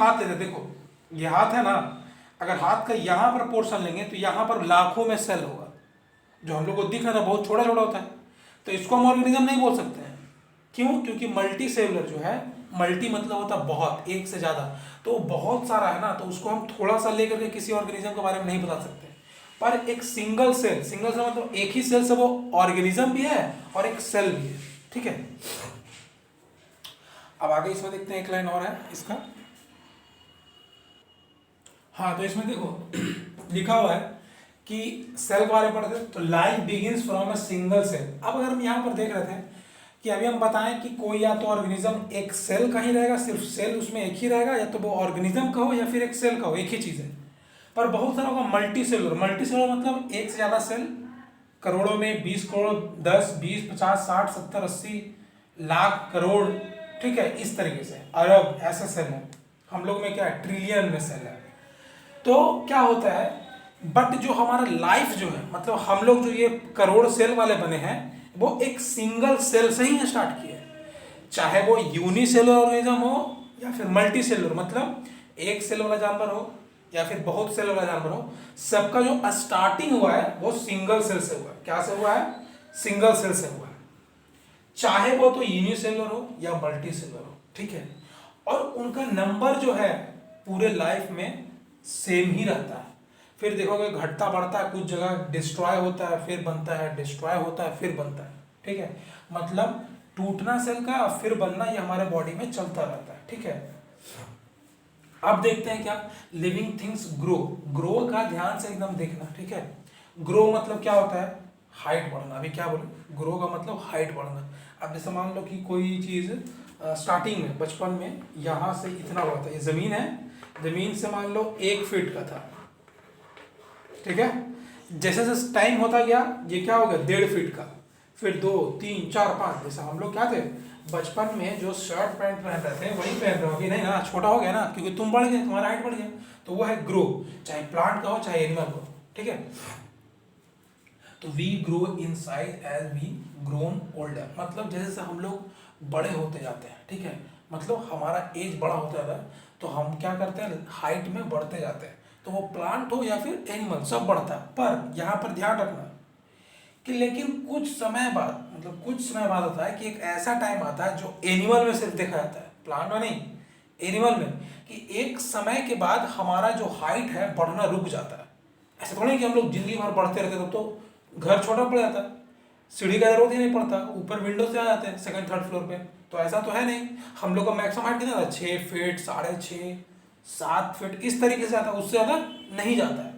हाथ लेते, देखो ये हाथ है ना, अगर हाथ का यहाँ पर पोर्शन लेंगे तो यहाँ पर लाखों में सेल होगा, जो हम लोग को दिख रहा था बहुत छोटा छोटा होता है, तो इसको हम ऑर्गेनिज्म नहीं बोल सकते हैं। क्यों? क्योंकि मल्टी सेलुलर जो है, मल्टी मतलब होता है बहुत, एक से ज़्यादा, तो बहुत सारा है ना, तो उसको हम थोड़ा सा लेकर के किसी ऑर्गेनिज्म के बारे में नहीं बता सकते। पर एक सिंगल सेल, सिंगल सेल मतलब एक ही सेल से वो ऑर्गेनिज्म भी है और एक सेल भी है, ठीक है। अब आगे इसमें देखते हैं, एक लाइन और है इसका। हाँ, तो इसमें देखो लिखा हुआ है कि सेल के बारे में पढ़ते हैं तो life begins from a single cell. अब अगर हम यहाँ पर देख रहे थे कि अभी हम बताएं कि कोई या तो ऑर्गेनिज्म एक सेल का ही रहेगा, सिर्फ सेल उसमें एक ही रहेगा, या तो वो ऑर्गेनिज्म का हो या फिर एक सेल का हो, एक ही चीज़ है। पर बहुत सारा होगा मल्टी सेलुलर, मल्टी सेलुलर मतलब एक से ज़्यादा सेल, करोड़ों में 20 करोड़, 10, 20, 50, 60, 70, 80 लाख, करोड़, ठीक है, इस तरीके से अरब ऐसे सेल है। हम लोग में क्या है, ट्रिलियन में सेल है। तो क्या होता है, बट जो हमारा लाइफ जो है, मतलब हम लोग जो ये करोड़ सेल वाले बने हैं, वो एक सिंगल सेल से ही स्टार्ट किए हैं। चाहे वो यूनिसेलुलर ऑर्गेनिज्म हो या फिर मल्टी सेलुलर, मतलब एक सेल वाला जानवर हो या फिर बहुत सेल वाला जानवर हो, सबका जो स्टार्टिंग हुआ है वो सिंगल सेल से हुआ है। क्या से हुआ है? सिंगल सेल से हुआ है। चाहे वो तो यूनिसेलुलर हो या मल्टी सेलुलर हो, ठीक है। और उनका नंबर जो है पूरे लाइफ में सेम ही रहता है। फिर देखोगे घटता बढ़ता है, कुछ जगह डिस्ट्रॉय होता है फिर बनता है, डिस्ट्रॉय होता है फिर बनता है, ठीक है। मतलब टूटना सेल का फिर बनना, ये हमारे बॉडी में चलता रहता है, ठीक है। अब देखते हैं क्या, लिविंग थिंग्स ग्रो। ग्रो का ध्यान से एकदम देखना, ठीक है। ग्रो मतलब क्या होता है? हाइट बढ़ना। अभी क्या बोले? ग्रो का मतलब हाइट बढ़ना। अब जैसे मान लो कि कोई चीज़ स्टार्टिंग में बचपन में यहाँ से इतना बड़ा था, ये ज़मीन है, ज़मीन से मान लो 1 फीट का था, ठीक है। जैसे जैसे टाइम होता गया ये क्या हो गया, 1.5 फीट का, फिर 2, 3, 4, 5। जैसे हम लोग क्या थे बचपन में, जो शर्ट पैंट पहन रहे थे वही पहन रहे हो कि नहीं ना, छोटा हो गया ना, क्योंकि तुम बढ़ गए, तुम्हारा हाइट बढ़ गया। तो वो है ग्रो, चाहे प्लांट का हो चाहे एनिमल का हो, ठीक है। तो we grow in size as we grown older, मतलब जैसे जैसे हम लोग बड़े होते जाते हैं, ठीक है, मतलब हमारा एज बड़ा होता जाता है, तो हम क्या करते हैं, हाइट में बढ़ते जाते हैं। तो वो प्लांट हो या फिर एनिमल, सब बढ़ता है। पर यहाँ पर ध्यान रखना कि लेकिन कुछ समय बाद, मतलब कुछ समय बाद होता है कि एक ऐसा टाइम आता है जो एनिमल में सिर्फ देखा जाता है, प्लांट में नहीं, एनिमल में, कि एक समय के बाद हमारा जो हाइट है बढ़ना रुक जाता है। ऐसा थोड़ा नहीं कि हम लोग जिंदगी भर बढ़ते रहते, तब तो घर छोटा पड़ जाता है, सीढ़ी का जरूरत ही नहीं पड़ता, ऊपर विंडो से आ जाते हैं सेकंड थर्ड फ्लोर पे। तो ऐसा तो है नहीं, हम लोग का मैक्सिमम हाइट कितना था, 6 फीट, 6.5, 7 फीट, इस तरीके से आता है, उससे ज़्यादा नहीं जाता है।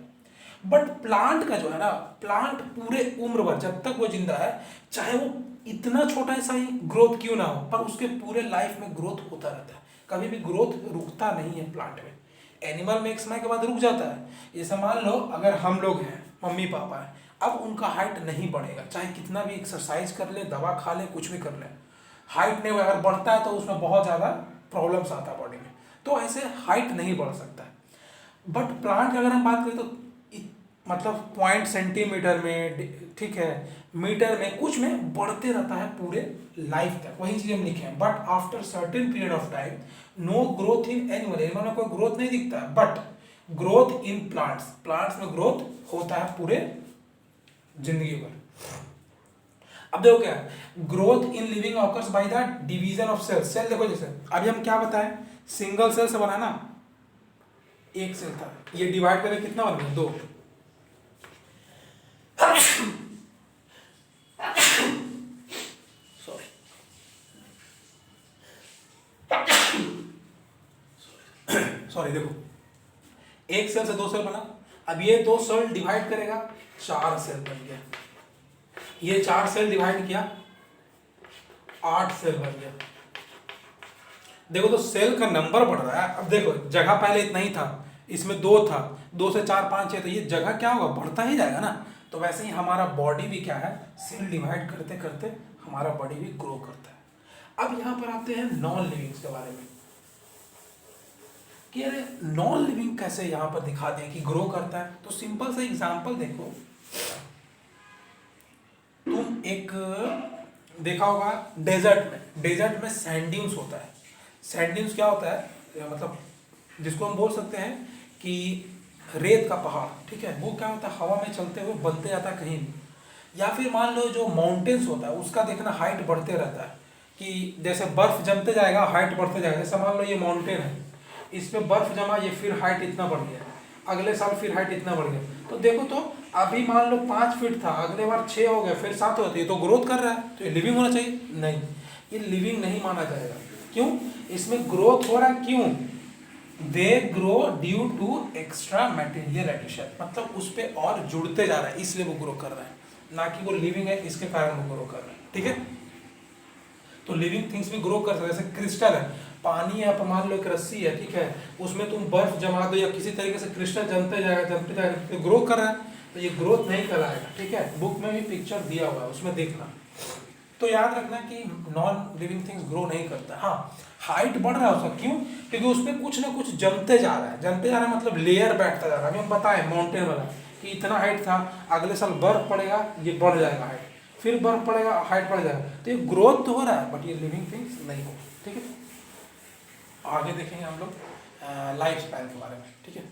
बट प्लांट का जो है ना, प्लांट पूरे उम्र भर जब तक वो जिंदा है, चाहे वो इतना छोटा सा ही ग्रोथ क्यों ना हो, पर उसके पूरे लाइफ में ग्रोथ होता रहता है, कभी भी ग्रोथ रुकता नहीं है प्लांट में। एनिमल में एक समय के बाद रुक जाता है। जैसे मान लो अगर हम लोग हैं, मम्मी पापा हैं, अब उनका हाइट नहीं बढ़ेगा, चाहे कितना भी एक्सरसाइज कर ले, दवा खा ले, कुछ भी कर ले, हाइट नहीं, अगर बढ़ता है तो उसमें बहुत ज़्यादा प्रॉब्लम्स आता है बॉडी में, तो ऐसे हाइट नहीं बढ़ सकता है। बट प्लांट की अगर हम बात करें तो मतलब पॉइंट सेंटीमीटर में, ठीक है, मीटर में, कुछ में बढ़ते रहता है पूरे लाइफ तक, वही चीज़ हम लिखे हैं। But after certain period of time no growth in animal, animal में कोई ग्रोथ नहीं दिखता है, but growth in plants, plants में ग्रोथ होता है पूरे जिंदगी भर। अब देखो क्या है, growth in living occurs by the division of cell. Cell देखो, जैसे अभी हम क्या बताएं, सिंगल सेल से बना ना, एक सेल था, ये डिवाइड करके कितना बन गया, 2। सॉरी, सॉरी, देखो एक सेल से 2 सेल बना, अब ये 2 सेल डिवाइड करेगा, 4 सेल बन गया, ये 4 सेल डिवाइड किया, 8 सेल बन गया। देखो तो सेल का नंबर बढ़ रहा है। अब देखो जगह पहले इतना ही था, इसमें 2 था, 2 से 4, 5, 6, तो ये जगह क्या होगा, बढ़ता ही जाएगा ना। तो वैसे ही हमारा बॉडी भी क्या है, सेल डिवाइड करते करते हमारा बॉडी भी ग्रो करता है। अब यहाँ पर आते हैं नॉन लिविंग्स के बारे में, कि अरे नॉन लिविंग कैसे यहाँ पर दिखा दें कि ग्रो करता है। तो सिंपल सा एग्जांपल देखो, तुम एक देखा होगा डेजर्ट में, डेजर्ट में सैंड ड्यून्स होता है। सैंड ड्यून्स क्या होता है, मतलब जिसको हम बोल सकते हैं कि रेत का पहाड़, ठीक है, वो क्या होता है हवा में चलते हुए बनते जाता है कहीं भी। या फिर मान लो जो माउंटेन्स होता है उसका देखना हाइट बढ़ते रहता है, कि जैसे बर्फ जमते जाएगा हाइट बढ़ते जाएगा। जैसे मान लो ये माउंटेन है, इस पे बर्फ जमा, ये फिर हाइट इतना बढ़ गया, अगले साल फिर हाइट इतना बढ़ गया। तो देखो तो अभी मान लो 5 फीट था, अगले बार 6 हो गया, फिर 7 हो गया, ये तो ग्रोथ कर रहा है, तो ये लिविंग होना चाहिए? नहीं, ये लिविंग नहीं माना जाएगा। क्यों? इसमें ग्रोथ हो रहा है, क्यों? They grow due to extra material addition, मतलब उस पर और जुड़ते जा रहा है इसलिए वो ग्रो कर रहा है, ना कि वो लिविंग है इसके कारण वो ग्रो कर रहा है, ठीक है। तो लिविंग थिंग्स भी ग्रो कर सकते हैं, जैसे क्रिस्टल है, पानी है, आप मान लो एक रस्सी है, ठीक है, उसमें तुम बर्फ जमा दो या किसी तरीके से क्रिस्टल जमते जाएगा, तो ग्रो कर रहा है, तो ये ग्रोथ नहीं कराएगा, ठीक है। बुक में भी पिक्चर दिया हुआ है, उसमें देखना। तो याद रखना कि नॉन लिविंग थिंग्स ग्रो नहीं करता। हाँ, हाइट बढ़ रहा है उसका, क्यों? क्योंकि उसमें कुछ ना कुछ जमते जा रहा है, जमते जा रहा है मतलब लेयर बैठता जा रहा है। अभी हम बताएं माउंटेन वाला कि इतना हाइट था, अगले साल बर्फ पड़ेगा, ये बढ़ जाएगा हाइट, फिर बर्फ पड़ेगा, हाइट बढ़ जाएगा, तो ये ग्रोथ तो हो रहा है, बट ये लिविंग थिंग्स नहीं हो, ठीक है। आगे देखेंगे हम लोग लाइफ स्पैन के बारे में, ठीक है।